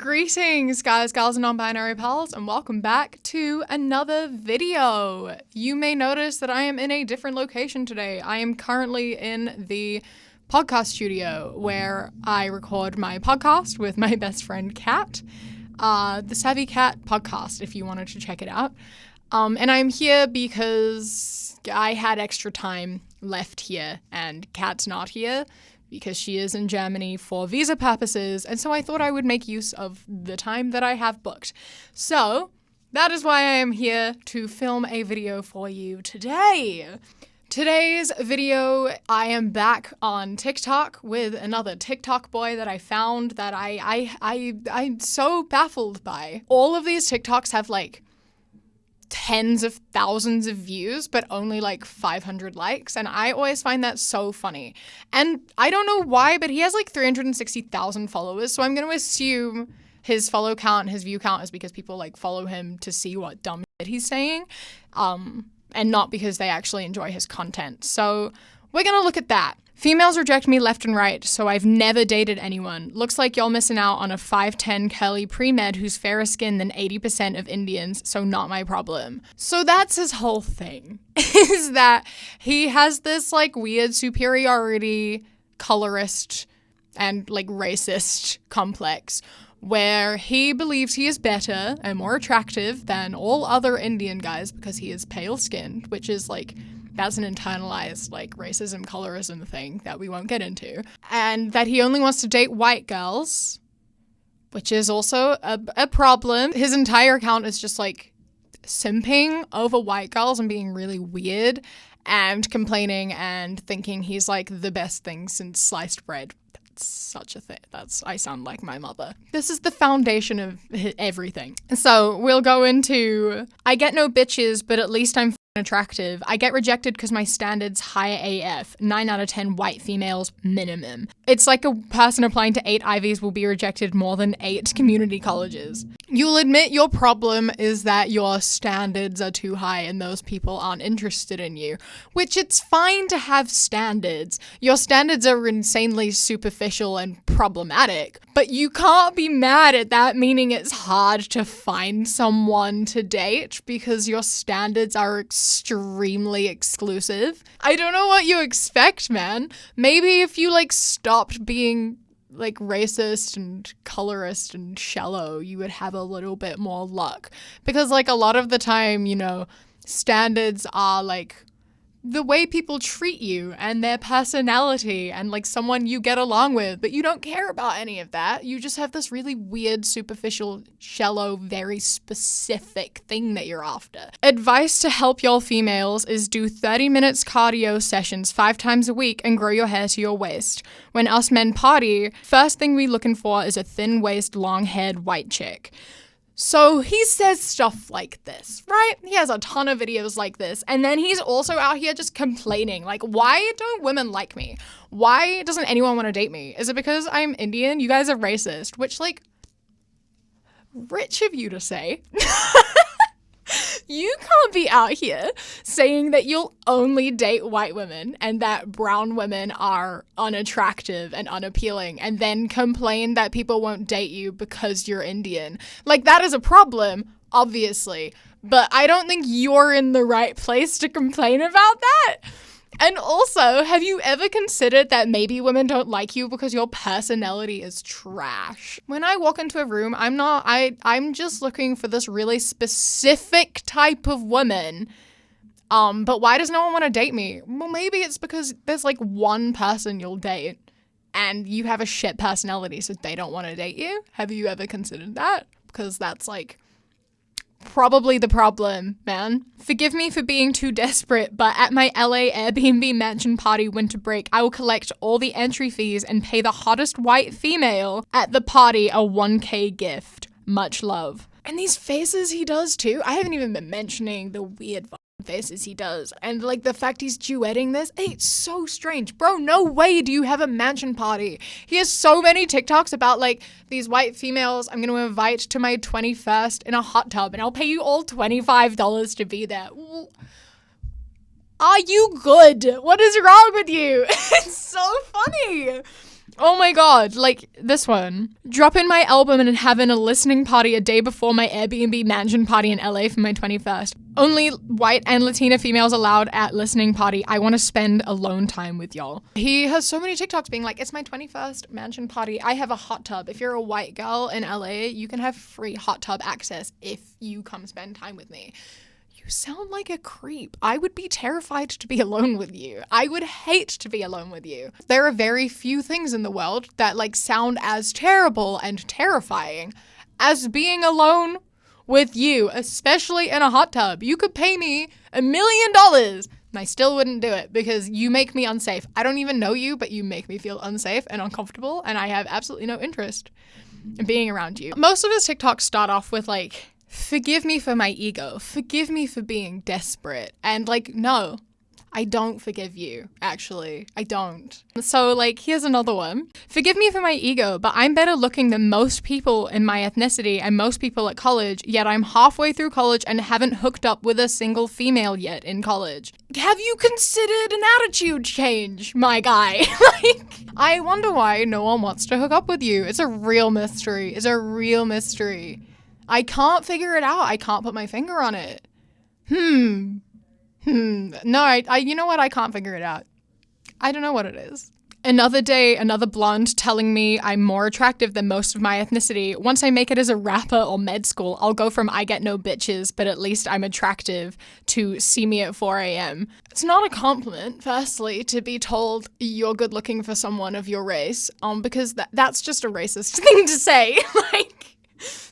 Greetings, guys, gals, and non-binary pals, and welcome back to another video. You may notice that I am in a different location today. I am currently in the podcast studio where I record my podcast with my best friend, Kat, the Savvy Cat podcast, if you wanted to check it out. And I'm here because I had extra time left here, and Kat's not here, because she is in Germany for visa purposes, and so I thought I would make use of the time that I have booked. So, that is why I am here to film a video for you today. Today's video, I am back on TikTok with another TikTok boy that I found that I'm so baffled by. All of these TikToks have like tens of thousands of views, but only like 500 likes. And I always find that so funny. And I don't know why, but he has like 360,000 followers. So I'm going to assume his follow count, his view count is because people like follow him to see what dumb shit he's saying. And not because they actually enjoy his content. So we're going to look at that. Females reject me left and right, so I've never dated anyone. Looks like y'all missing out on a 5'10" curly pre-med who's fairer skinned than 80% of Indians, so not my problem. So that's his whole thing, is that he has this like weird superiority, colorist, and like racist complex where he believes he is better and more attractive than all other Indian guys because he is pale-skinned, which is like, that's an internalized, like, racism, colorism thing that we won't get into. And that he only wants to date white girls, which is also a problem. His entire account is just, like, simping over white girls and being really weird and complaining and thinking he's, like, the best thing since sliced bread. That's such a thing. I sound like my mother. This is the foundation of everything. So we'll go into, I get no bitches, but at least I'm attractive. I get rejected because my standards high AF. 9 out of 10 white females minimum. It's like a person applying to 8 Ivies will be rejected more than 8 community colleges. You'll admit your problem is that your standards are too high and those people aren't interested in you, which it's fine to have standards. Your standards are insanely superficial and problematic, but you can't be mad at that meaning it's hard to find someone to date because your standards are extremely exclusive. I don't know what you expect, man. Maybe if you like stopped being like racist and colorist and shallow, you would have a little bit more luck. Because like a lot of the time, you know, standards are like the way people treat you and their personality and like someone you get along with, but you don't care about any of that. You just have this really weird, superficial, shallow, very specific thing that you're after. Advice to help y'all females is do 30 minutes cardio sessions 5 times a week and grow your hair to your waist. When us men party, first thing we looking for is a thin waist, long haired white chick. So he says stuff like this, right? He has a ton of videos like this. And then he's also out here just complaining. Like, why don't women like me? Why doesn't anyone want to date me? Is it because I'm Indian? You guys are racist. Which, like, rich of you to say. You can't be out here saying that you'll only date white women and that brown women are unattractive and unappealing and then complain that people won't date you because you're Indian. Like, that is a problem, obviously, but I don't think you're in the right place to complain about that. And also, have you ever considered that maybe women don't like you because your personality is trash? When I walk into a room, I'm just looking for this really specific type of woman. But why does no one want to date me? Well, maybe it's because there's like one person you'll date and you have a shit personality, so they don't want to date you. Have you ever considered that? Because that's like probably the problem, man. Forgive me for being too desperate, but at my LA Airbnb mansion party winter break, I will collect all the entry fees and pay the hottest white female at the party a 1K gift. Much love. And these faces he does too. I haven't even been mentioning the weird faces he does. And like the fact he's duetting this, it's so strange. Bro, no way do you have a mansion party. He has so many TikToks about like these white females I'm going to invite to my 21st in a hot tub and I'll pay you all $25 to be there. Are you good? What is wrong with you? It's so funny. Oh my god, like this one. Drop in my album and having a listening party a day before my Airbnb mansion party in LA for my 21st. Only white and Latina females allowed at listening party. I want to spend alone time with y'all. He has so many TikToks being like, it's my 21st mansion party. I have a hot tub. If you're a white girl in LA, you can have free hot tub access if you come spend time with me. You sound like a creep. I would be terrified to be alone with you. I would hate to be alone with you. There are very few things in the world that like sound as terrible and terrifying as being alone with you, especially in a hot tub. You could pay me $1 million and I still wouldn't do it because you make me unsafe. I don't even know you, but you make me feel unsafe and uncomfortable, and I have absolutely no interest in being around you. Most of his TikToks start off with like, forgive me for my ego. Forgive me for being desperate. And like, no, I don't forgive you, actually. I don't. So like, here's another one. Forgive me for my ego, but I'm better looking than most people in my ethnicity and most people at college, yet I'm halfway through college and haven't hooked up with a single female yet in college. Have you considered an attitude change, my guy? Like, I wonder why no one wants to hook up with you. It's a real mystery. It's a real mystery. I can't figure it out. I can't put my finger on it. No, I you know what? I can't figure it out. I don't know what it is. Another day, another blonde telling me I'm more attractive than most of my ethnicity. Once I make it as a rapper or med school, I'll go from I get no bitches, but at least I'm attractive to see me at 4 a.m. It's not a compliment, firstly, to be told you're good looking for someone of your race, because that's just a racist thing to say. Like,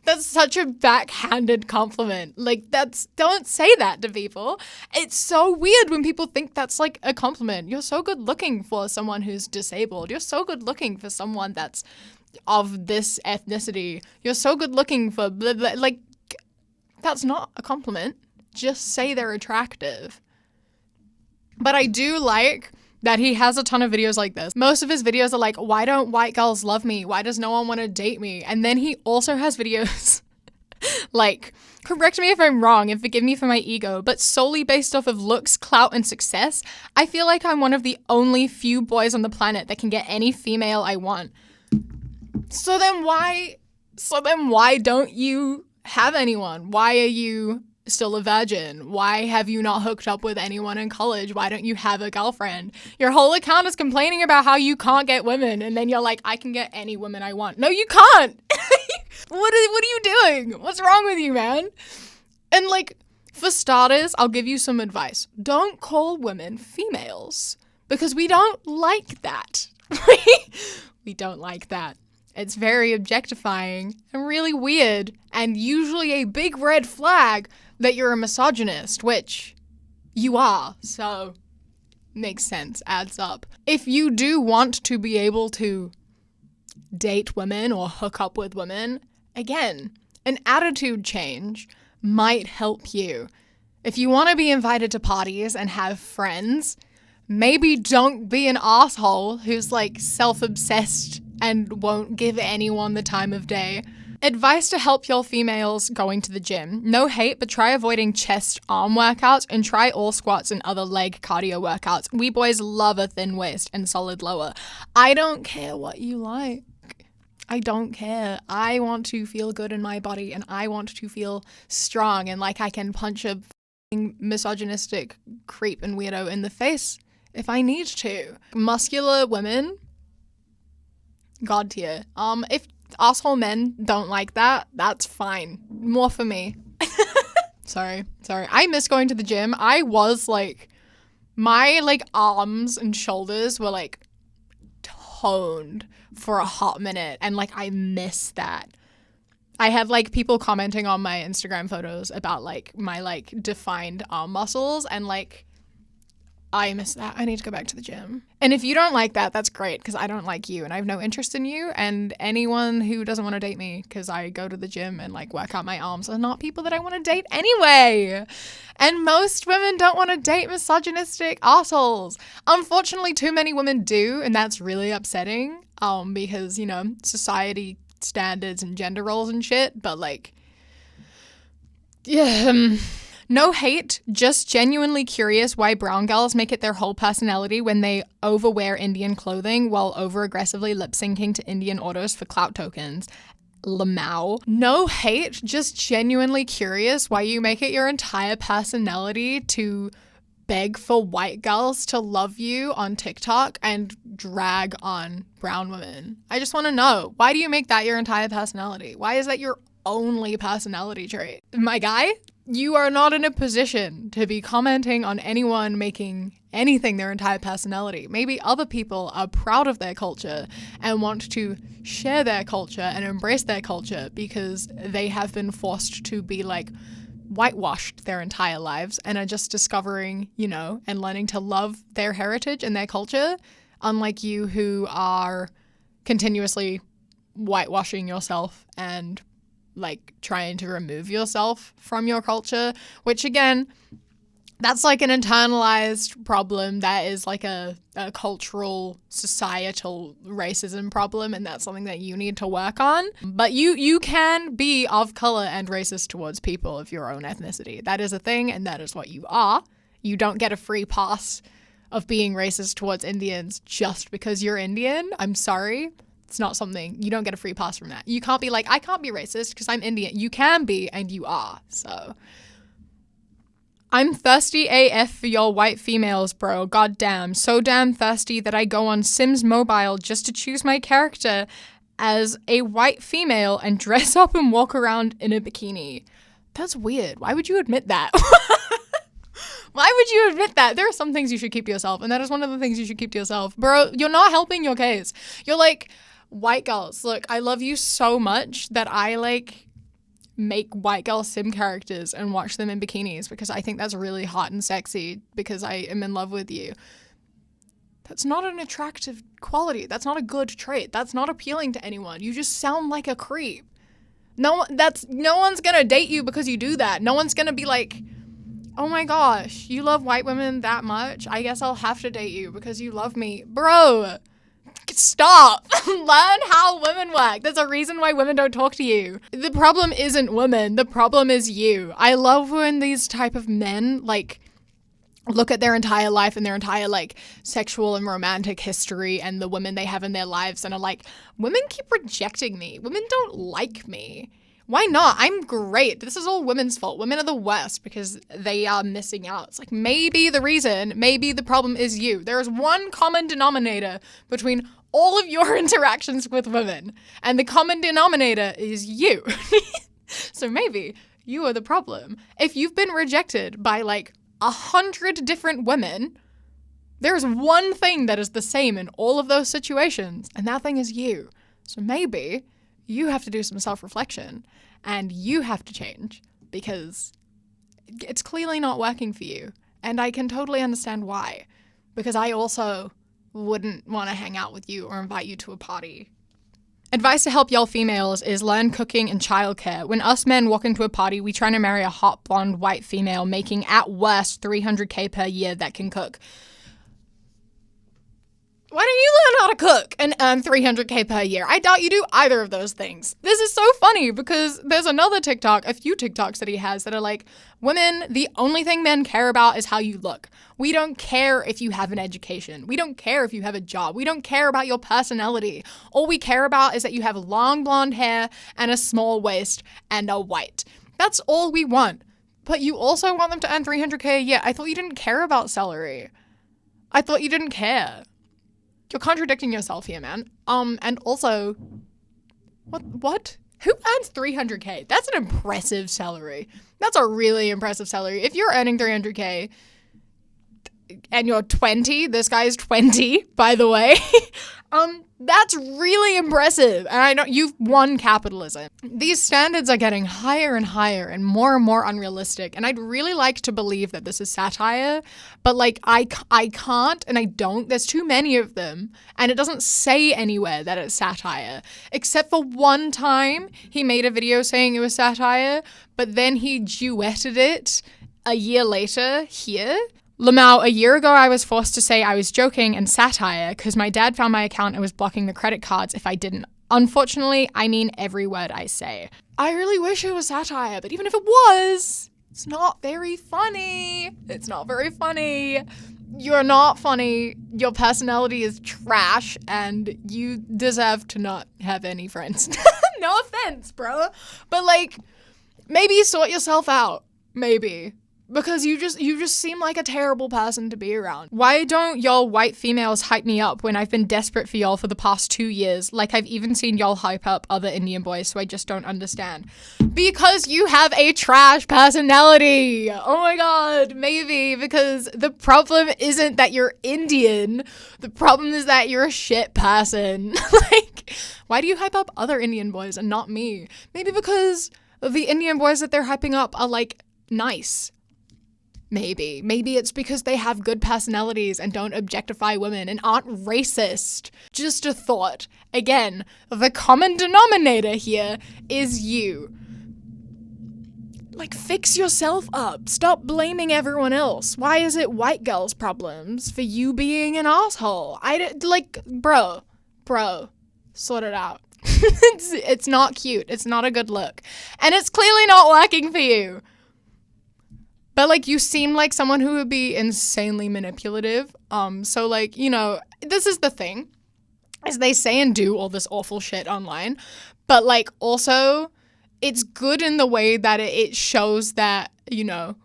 that's such a backhanded compliment. Like, don't say that to people. It's so weird when people think that's like a compliment. You're so good looking for someone who's disabled. You're so good looking for someone that's of this ethnicity. You're so good looking for blah, blah. Like, that's not a compliment. Just say they're attractive. But I do like that he has a ton of videos like this. Most of his videos are like, why don't white girls love me? Why does no one want to date me? And then he also has videos like, correct me if I'm wrong and forgive me for my ego, but solely based off of looks, clout, and success, I feel like I'm one of the only few boys on the planet that can get any female I want. So then why don't you have anyone? Why are you still a virgin? Why have you not hooked up with anyone in college? Why don't you have a girlfriend? Your whole account is complaining about how you can't get women, and then you're like, I can get any woman I want. No, you can't. What are you doing? What's wrong with you, man? And like, for starters, I'll give you some advice. Don't call women females, because we don't like that. We don't like that. It's very objectifying and really weird, and usually a big red flag that you're a misogynist, which you are, so makes sense, adds up. If you do want to be able to date women or hook up with women, again, an attitude change might help you. If you want to be invited to parties and have friends, maybe don't be an asshole who's like self-obsessed and won't give anyone the time of day. Advice to help y'all females going to the gym. No hate, but try avoiding chest arm workouts and try all squats and other leg cardio workouts. We boys love a thin waist and solid lower. I don't care what you like. I don't care. I want to feel good in my body, and I want to feel strong and like I can punch a misogynistic creep and weirdo in the face if I need to. Muscular women, God tier. If asshole men don't like that, that's fine. More for me. Sorry. I miss going to the gym. I was like, my like arms and shoulders were like toned for a hot minute, and like I miss that. I had like people commenting on my Instagram photos about like my like defined arm muscles, and like I miss that. I need to go back to the gym. And if you don't like that, that's great, because I don't like you and I have no interest in you, and anyone who doesn't want to date me because I go to the gym and like work out my arms are not people that I want to date anyway. And most women don't want to date misogynistic assholes. Unfortunately, too many women do, and that's really upsetting because, you know, society standards and gender roles and shit, but like, yeah, No hate, just genuinely curious why brown girls make it their whole personality when they overwear Indian clothing while over-aggressively lip-syncing to Indian autos for clout tokens. Lamau. No hate, just genuinely curious why you make it your entire personality to beg for white girls to love you on TikTok and drag on brown women. I just want to know, why do you make that your entire personality? Why is that your only personality trait? My guy, you are not in a position to be commenting on anyone making anything their entire personality. Maybe other people are proud of their culture and want to share their culture and embrace their culture because they have been forced to be like whitewashed their entire lives and are just discovering, and learning to love their heritage and their culture, unlike you who are continuously whitewashing yourself and like trying to remove yourself from your culture, which again, that's like an internalized problem that is like a cultural, societal racism problem, and that's something that you need to work on. But you can be of color and racist towards people of your own ethnicity. That is a thing, and that is what you are. You don't get a free pass of being racist towards Indians just because you're Indian. I'm sorry. It's not something, you don't get a free pass from that. You can't be like, I can't be racist because I'm Indian. You can be, and you are. So I'm thirsty AF for your white females, bro. Goddamn. So damn thirsty that I go on Sims Mobile just to choose my character as a white female and dress up and walk around in a bikini. That's weird. Why would you admit that? Why would you admit that? There are some things you should keep to yourself, and that is one of the things you should keep to yourself. Bro, you're not helping your case. You're like, white girls, look, I love you so much that I like make white girl sim characters and watch them in bikinis because I think that's really hot and sexy because I am in love with you. That's not an attractive quality. That's not a good trait. That's not appealing to anyone. You just sound like a creep. No one's gonna date you because you do that. No one's gonna be like, oh my gosh, you love white women that much? I guess I'll have to date you because you love me. Bro, stop. Learn how women work. There's a reason why women don't talk to you. The problem isn't women. The problem is you. I love when these type of men like look at their entire life and their entire like sexual and romantic history and the women they have in their lives and are like, women keep rejecting me. Women don't like me. Why not? I'm great. This is all women's fault. Women are the worst because they are missing out. It's like maybe the problem is you. There is one common denominator between all of your interactions with women, and the common denominator is you. So maybe you are the problem. If you've been rejected by like 100 different women, there's one thing that is the same in all of those situations, and that thing is you. So maybe you have to do some self-reflection and you have to change because it's clearly not working for you. And I can totally understand why, because I also wouldn't want to hang out with you or invite you to a party. Advice to help y'all females is learn cooking and childcare. When us men walk into a party, we try to marry a hot blonde white female making at worst $300K per year that can cook. Why don't you learn how to cook and earn $300K per year? I doubt you do either of those things. This is so funny because there's another TikTok, a few TikToks that he has that are like, women, the only thing men care about is how you look. We don't care if you have an education. We don't care if you have a job. We don't care about your personality. All we care about is that you have long blonde hair and a small waist and are white. That's all we want. But you also want them to earn $300K a year. I thought you didn't care about salary. I thought you didn't care. You're contradicting yourself here, man. And also, what? Who earns $300K? That's an impressive salary. That's a really impressive salary. If you're earning $300K and you're 20, this guy's 20, by the way, that's really impressive. And I know you've won capitalism. These standards are getting higher and higher and more unrealistic. And I'd really like to believe that this is satire, but like I can't and I don't. There's too many of them. And it doesn't say anywhere that it's satire, except for one time he made a video saying it was satire, but then he duetted it a year later here. Lamau, a year ago I was forced to say I was joking and satire because my dad found my account and was blocking the credit cards if I didn't. Unfortunately, I mean every word I say. I really wish it was satire, but even if it was, It's not very funny. It's not very funny. You're not funny. Your personality is trash, and you deserve to not have any friends. No offense, bro. But, like, maybe sort yourself out. Maybe. Because you just seem like a terrible person to be around. Why don't y'all white females hype me up when I've been desperate for y'all for the past 2 years? Like, I've even seen y'all hype up other Indian boys, so I just don't understand. Because you have a trash personality. Oh my god, maybe. Because the problem isn't that you're Indian. The problem is that you're a shit person. Like, why do you hype up other Indian boys and not me? Maybe because the Indian boys that they're hyping up are, like, nice. Maybe it's because they have good personalities and don't objectify women and aren't racist. Just a thought. Again, the common denominator here is you. Like, fix yourself up. Stop blaming everyone else. Why is it white girls' problems for you being an asshole? Bro, sort it out. It's not cute. It's not a good look. And it's clearly not working for you. But, like, you seem like someone who would be insanely manipulative. So, like, you know, this is the thing, is they say and do all this awful shit online. But, like, also, it's good in the way that it shows that, you know,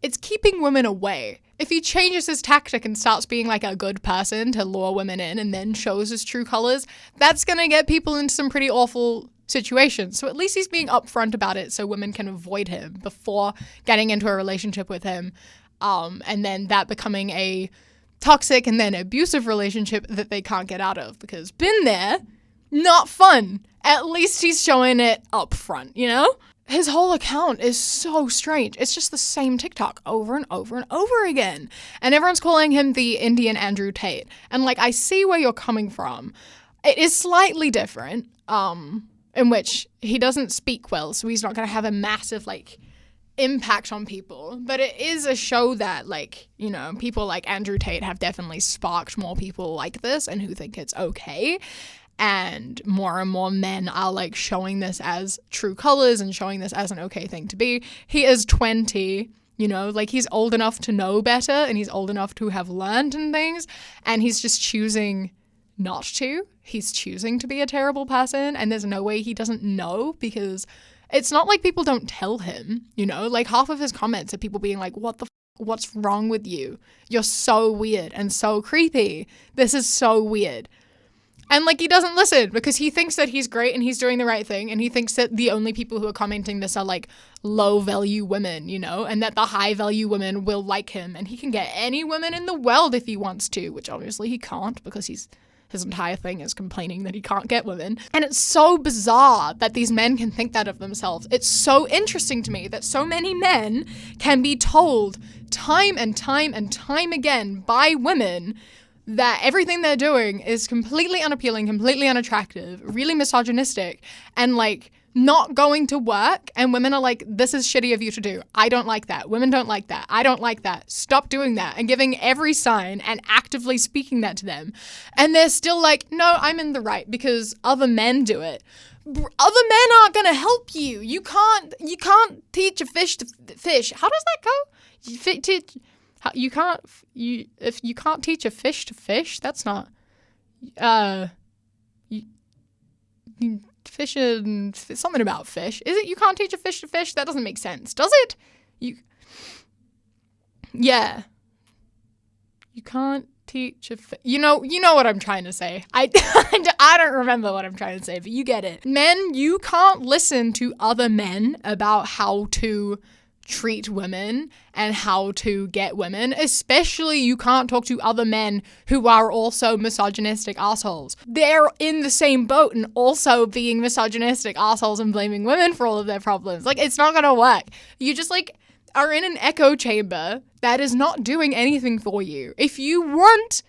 it's keeping women away. If he changes his tactic and starts being, like, a good person to lure women in and then shows his true colors, that's gonna get people into some pretty awful situations. So at least he's being upfront about it so women can avoid him before getting into a relationship with him, and then that becoming a toxic and then abusive relationship that they can't get out of, because been there, not fun. At least he's showing it upfront, you know? His whole account is so strange. It's just the same TikTok over and over and over again. And everyone's calling him the Indian Andrew Tate. And, like, I see where you're coming from. It is slightly different, in which he doesn't speak well, so he's not going to have a massive, like, impact on people. But it is a show that, like, you know, people like Andrew Tate have definitely sparked more people like this and who think it's okay. And more men are, like, showing this as true colors and showing this as an okay thing to be. He is 20, you know, like, he's old enough to know better and he's old enough to have learned and things, and he's just choosing not to. He's choosing to be a terrible person, and there's no way he doesn't know, because it's not like people don't tell him, you know? Like, half of his comments are people being like, what's wrong with you? You're so weird and so creepy. This is so weird. And, like, he doesn't listen because he thinks that he's great and he's doing the right thing, and he thinks that the only people who are commenting this are, like, low-value women, you know, and that the high-value women will like him, and he can get any women in the world if he wants to, which obviously he can't because his entire thing is complaining that he can't get women. And it's so bizarre that these men can think that of themselves. It's so interesting to me that so many men can be told time and time and time again by women that everything they're doing is completely unappealing, completely unattractive, really misogynistic, and, like, not going to work, and women are like, this is shitty of you to do. I don't like that. Women don't like that. I don't like that. Stop doing that. And giving every sign and actively speaking that to them. And they're still like, no, I'm in the right because other men do it. Other men aren't going to help you. You can't teach a fish to fish. How does that go? If you can't teach a fish to fish, that's not, fish and something about fish. Is it you can't teach a fish to fish? That doesn't make sense, does it? Yeah. You can't teach a fish. You know what I'm trying to say. I don't remember what I'm trying to say, but you get it. Men, you can't listen to other men about how to treat women and how to get women. Especially you can't talk to other men who are also misogynistic assholes. They're in the same boat and also being misogynistic assholes and blaming women for all of their problems. Like, it's not gonna work. You just, like, are in an echo chamber that is not doing anything for you. If you want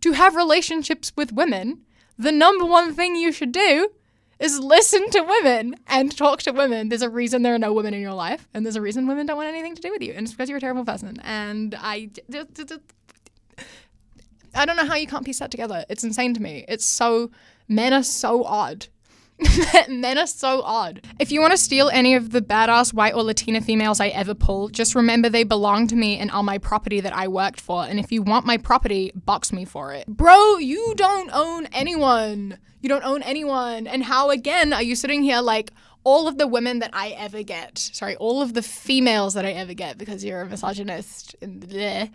to have relationships with women, the number one thing you should do is listen to women and talk to women. There's a reason there are no women in your life, and there's a reason women don't want anything to do with you, and it's because you're a terrible person. And I don't know how you can't piece that together. It's insane to me. Men are so odd. Men are so odd. If you want to steal any of the badass white or Latina females I ever pull, just remember they belong to me and are my property that I worked for. And if you want my property, box me for it. Bro, you don't own anyone. You don't own anyone. And how, again, are you sitting here like all of the women that I ever get, sorry, all of the females that I ever get, because you're a misogynist, they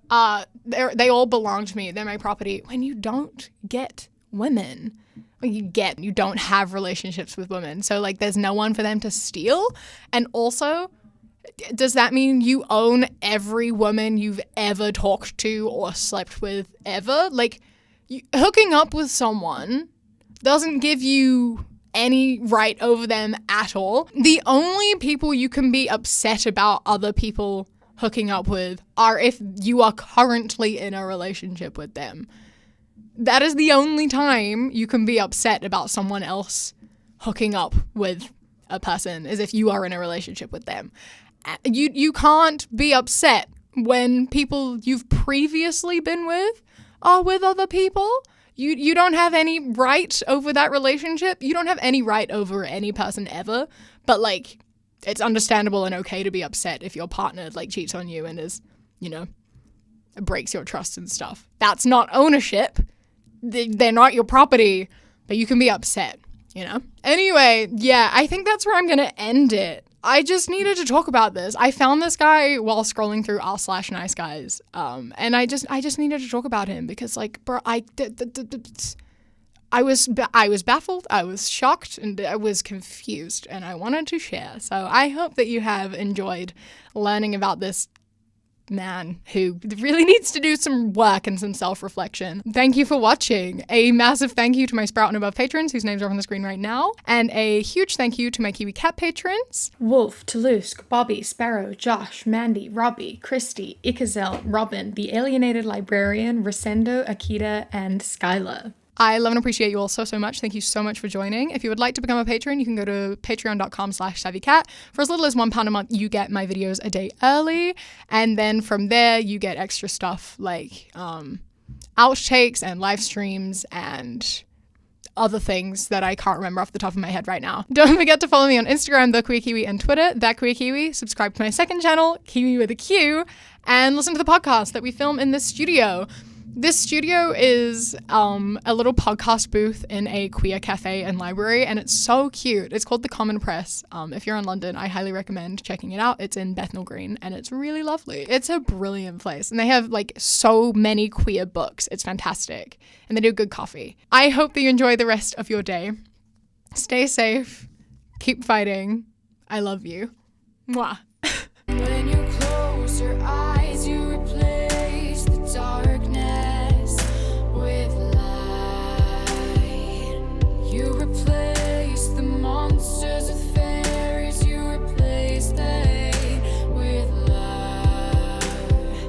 all belong to me. They're my property. When you don't get women, you don't have relationships with women. So like there's no one for them to steal. And also, does that mean you own every woman you've ever talked to or slept with ever? Like hooking up with someone doesn't give you any right over them at all. The only people you can be upset about other people hooking up with are if you are currently in a relationship with them. That is the only time you can be upset about someone else hooking up with a person, is if you are in a relationship with them. You can't be upset when people you've previously been with are with other people. You don't have any right over that relationship. You don't have any right over any person ever. But like, it's understandable and okay to be upset if your partner like cheats on you and is, breaks your trust and stuff. That's not ownership. They're not your property, but you can be upset, Anyway, yeah, I think that's where I'm going to end it. I just needed to talk about this. I found this guy while scrolling through r/nice guys. And I just needed to talk about him because like, bro, I was baffled, I was shocked, and I was confused, and I wanted to share. So I hope that you have enjoyed learning about this man who really needs to do some work and some self-reflection. Thank you for watching. A massive thank you to my Sprout and Above patrons whose names are on the screen right now, and a huge thank you to my Kiwi Cat patrons: Wolf, Toulouse, Bobby, Sparrow, Josh, Mandy, Robbie, Christy, Ikazel, Robin, The Alienated Librarian, Rosendo, Akita, and Skylar. I love and appreciate you all so much. Thank you so much for joining. If you would like to become a patron, you can go to patreon.com/savvycat. For as little as £1 a month, you get my videos a day early. And then from there, you get extra stuff like outtakes and live streams and other things that I can't remember off the top of my head right now. Don't forget to follow me on Instagram, The Queer Kiwi, and Twitter, That Queer Kiwi. Subscribe to my second channel, Kiwi with a Q, and listen to the podcast that we film in this studio. This studio is a little podcast booth in a queer cafe and library, and it's so cute. It's called The Common Press. If you're in London, I highly recommend checking it out. It's in Bethnal Green, and it's really lovely. It's a brilliant place, and they have like so many queer books. It's fantastic, and they do good coffee. I hope that you enjoy the rest of your day. Stay safe. Keep fighting. I love you. Mwah. When you close your eyes.